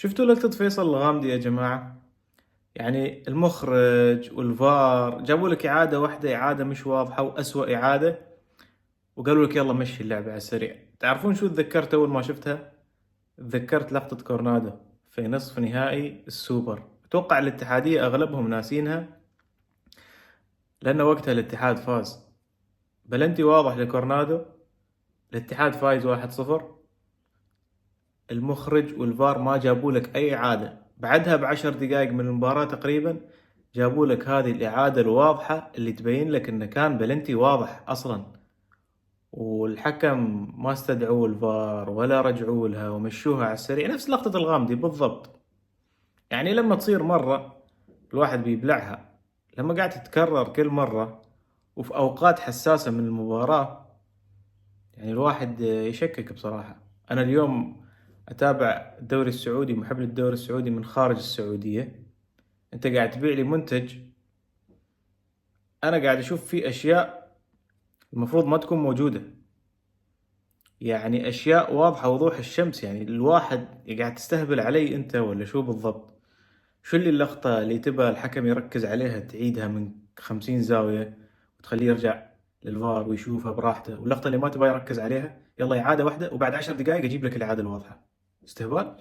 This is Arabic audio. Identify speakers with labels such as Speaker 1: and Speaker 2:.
Speaker 1: شفتوا لقطة فيصل الغامدي يا جماعة؟ يعني المخرج والفار جابوا لك إعادة واحدة، إعادة مش واضحة وأسوأ إعادة، وقالوا لك يلا مشي اللعبة على السريع. تعرفون شو تذكرت أول ما شفتها؟ تذكرت لقطة كورنادو في نصف نهائي السوبر. أتوقع الاتحادية أغلبهم ناسينها، لأن وقتها الاتحاد فاز بلنتي واضح لكورنادو. الاتحاد فايز 1-0. المخرج والفار ما جابوا لك أي إعادة. بعدها ب10 دقائق من المباراة تقريبا جابوا لك هذه الإعادة الواضحة اللي تبين لك إنه كان بلنتي واضح أصلا، والحكم ما استدعوا الفار ولا رجعوا لها ومشوها على السريع، نفس لقطة الغامدي بالضبط. يعني لما تصير مرة الواحد بيبلعها، لما قاعد تتكرر كل مرة وفي أوقات حساسة من المباراة، يعني الواحد يشكك بصراحة. أنا اليوم أتابع الدوري السعودي، محب للدوري السعودي من خارج السعودية. أنت قاعد تبيع لي منتج، أنا قاعد أشوف فيه أشياء المفروض ما تكون موجودة. يعني أشياء واضحة وضوح الشمس، يعني الواحد قاعد تستهبل علي أنت ولا شو بالضبط؟ شو اللي اللقطة اللي تبى الحكم يركز عليها تعيدها من 50 زاوية وتخليه يرجع للفار ويشوفها براحته، واللقطة اللي ما تبى يركز عليها يلا إعادة واحدة وبعد 10 دقائق أجيب لك الإعادة الواضحة؟ استهبال.